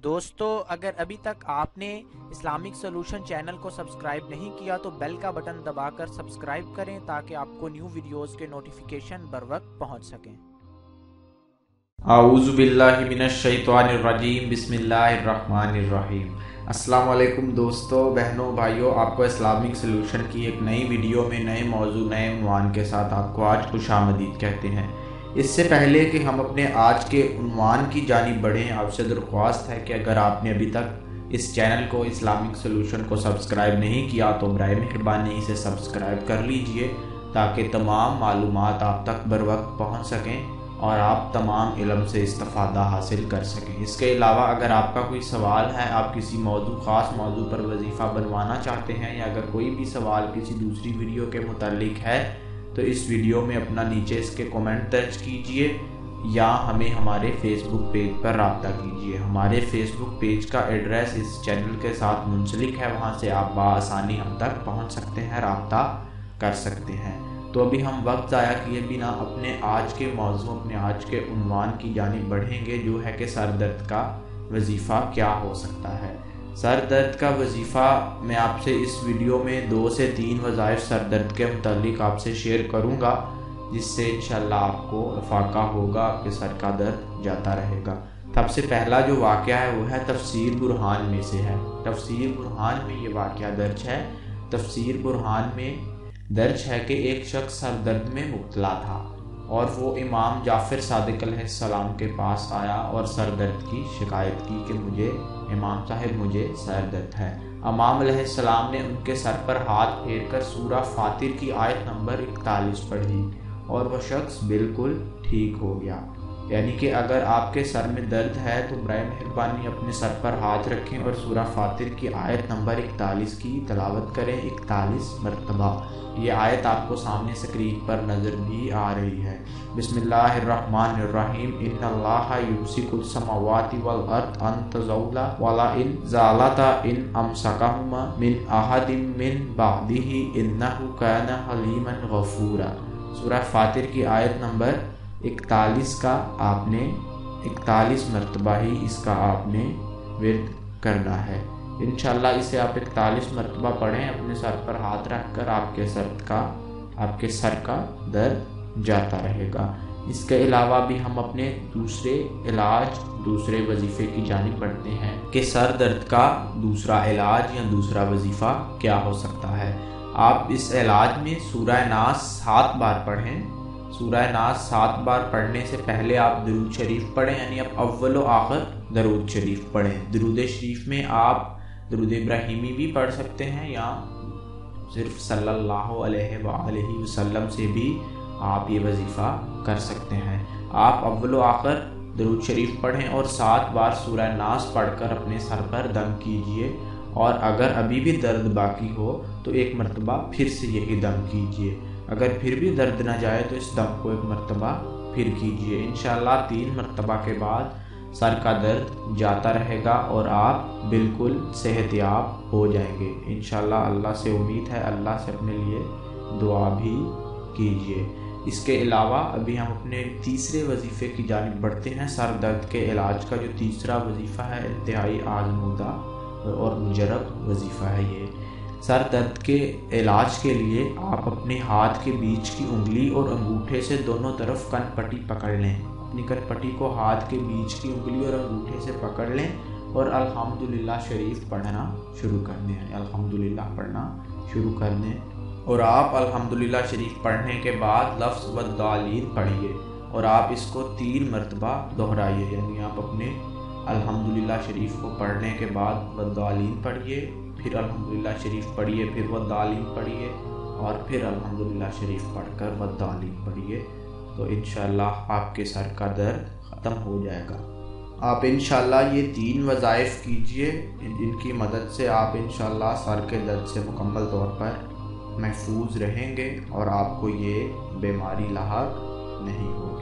دوستو اگر ابھی تک آپ نے اسلامک سولوشن چینل کو سبسکرائب نہیں کیا تو بیل کا بٹن دبا کر سبسکرائب کریں تاکہ آپ کو نیو ویڈیوز کے نوٹیفیکیشن بر وقت پہنچ سکیں۔ اعوذ باللہ من الشیطان الرجیم، بسم اللہ الرحمن الرحیم۔ السلام علیکم دوستو، بہنوں، بھائیوں، آپ کو اسلامک سولوشن کی ایک نئی ویڈیو میں نئے موضوع، نئے عنوان کے ساتھ آپ کو آج خوش آمدید کہتے ہیں۔ اس سے پہلے کہ ہم اپنے آج کے عنوان کی جانب بڑھیں، آپ سے درخواست ہے کہ اگر آپ نے ابھی تک اس چینل کو، اسلامک سولوشن کو سبسکرائب نہیں کیا تو برائے مہربانی اسے سبسکرائب کر لیجئے تاکہ تمام معلومات آپ تک بر وقت پہنچ سکیں اور آپ تمام علم سے استفادہ حاصل کر سکیں۔ اس کے علاوہ اگر آپ کا کوئی سوال ہے، آپ کسی موضوع، خاص موضوع پر وظیفہ بنوانا چاہتے ہیں، یا اگر کوئی بھی سوال کسی دوسری ویڈیو کے متعلق ہے تو اس ویڈیو میں اپنا نیچے اس کے کومنٹ درج کیجئے یا ہمیں ہمارے فیس بک پیج پر رابطہ کیجئے۔ ہمارے فیس بک پیج کا ایڈریس اس چینل کے ساتھ منسلک ہے، وہاں سے آپ بآسانی ہم تک پہنچ سکتے ہیں، رابطہ کر سکتے ہیں۔ تو ابھی ہم وقت ضائع کیے بنا اپنے آج کے موضوع، اپنے آج کے عنوان کی جانب بڑھیں گے، جو ہے کہ سر درد کا وظیفہ کیا ہو سکتا ہے۔ سر درد کا وظیفہ میں آپ سے اس ویڈیو میں 2 سے 3 وظائف سر درد کے متعلق آپ سے شیئر کروں گا، جس سے انشاءاللہ آپ کو افاقہ ہوگا، آپ کے سر کا درد جاتا رہے گا۔ سب سے پہلا جو واقعہ ہے وہ ہے تفسیر برہان میں سے ہے۔ تفسیر برہان میں یہ واقعہ درج ہے۔ تفسیر برہان میں درج ہے کہ ایک شخص سر درد میں مبتلا تھا اور وہ امام جعفر صادق علیہ السلام کے پاس آیا اور سر درد کی شکایت کی کہ امام صاحب مجھے سر درد ہے۔ امام علیہ السلام نے ان کے سر پر ہاتھ پھیر کر سورہ فاطر کی آیت نمبر 41 پڑھی اور وہ شخص بالکل ٹھیک ہو گیا۔ یعنی کہ اگر آپ کے سر میں درد ہے تو برائے مہربانی اپنے سر پر ہاتھ رکھیں اور سورہ فاطر کی آیت نمبر 41 کی تلاوت کریں 41 مرتبہ۔ یہ آیت آپ کو سامنے سکرین پر نظر بھی آ رہی ہے۔ بسم اللہ الرحمن الرحیم، ان اللہ یمسک السماوات والارض ان تزولا ولئن زالتا ان امسکہما من احد من بعدہ انہ کان حلیما غفورا۔ سورہ فاطر کی آیت نمبر 41 کا آپ نے 41 مرتبہ ہی اس کا آپ نے ورد کرنا ہے۔ انشاءاللہ اسے آپ 41 مرتبہ پڑھیں اپنے سر پر ہاتھ رکھ کر، آپ کے سر کا درد جاتا رہے گا۔ اس کے علاوہ بھی ہم اپنے دوسرے علاج، دوسرے وظیفے کی جانب بڑھتے ہیں کہ سر درد کا دوسرا علاج یا دوسرا وظیفہ کیا ہو سکتا ہے۔ آپ اس علاج میں سورہ ناس 7 بار پڑھیں۔ سورہ ناس 7 بار پڑھنے سے پہلے آپ درود شریف پڑھیں، یعنی آپ اول و آخر درود شریف پڑھیں۔ درود شریف میں آپ درود ابراہیمی بھی پڑھ سکتے ہیں یا صرف صلی اللہ علیہ وآلہ وسلم سے بھی آپ یہ وظیفہ کر سکتے ہیں۔ آپ اول و آخر درود شریف پڑھیں اور 7 بار سورہ ناس پڑھ کر اپنے سر پر دم کیجئے، اور اگر ابھی بھی درد باقی ہو تو 1 مرتبہ پھر سے یہی دم کیجئے۔ اگر پھر بھی درد نہ جائے تو اس دم کو 1 مرتبہ پھر کیجئے۔ انشاءاللہ 3 مرتبہ کے بعد سر کا درد جاتا رہے گا اور آپ بالکل صحت یاب ہو جائیں گے انشاءاللہ۔ اللہ سے امید ہے، اللہ سے اپنے لیے دعا بھی کیجئے۔ اس کے علاوہ ابھی ہم اپنے تیسرے وظیفے کی جانب بڑھتے ہیں۔ سر درد کے علاج کا جو تیسرا وظیفہ ہے، انتہائی آزمودہ اور مجرب وظیفہ ہے یہ۔ سر درد کے علاج کے لیے آپ اپنے ہاتھ کے بیچ کی انگلی اور انگوٹھے سے دونوں طرف کن پٹی پکڑ لیں۔ اپنی کن پٹی کو ہاتھ کے بیچ کی انگلی اور انگوٹھے سے پکڑ لیں اور الحمدللہ شریف پڑھنا شروع کر دیں، الحمدللہ پڑھنا شروع کر دیں۔ اور آپ الحمدللہ شریف پڑھنے کے بعد لفظ والضالین پڑھیے اور آپ اس کو 3 مرتبہ دہرائیے، یعنی آپ اپنے الحمدللہ شریف کو پڑھنے کے بعد والضالین پڑھیے، پھر الحمدللہ شریف پڑھیے، پھر والضالین پڑھیے اور پھر الحمدللہ شریف پڑھ کر والضالین پڑھیے، تو انشاءاللہ آپ کے سر کا درد ختم ہو جائے گا۔ آپ انشاءاللہ یہ 3 وظائف کیجئے، ان کی مدد سے آپ انشاءاللہ سر کے درد سے مکمل طور پر محفوظ رہیں گے اور آپ کو یہ بیماری لاحق نہیں ہوگی۔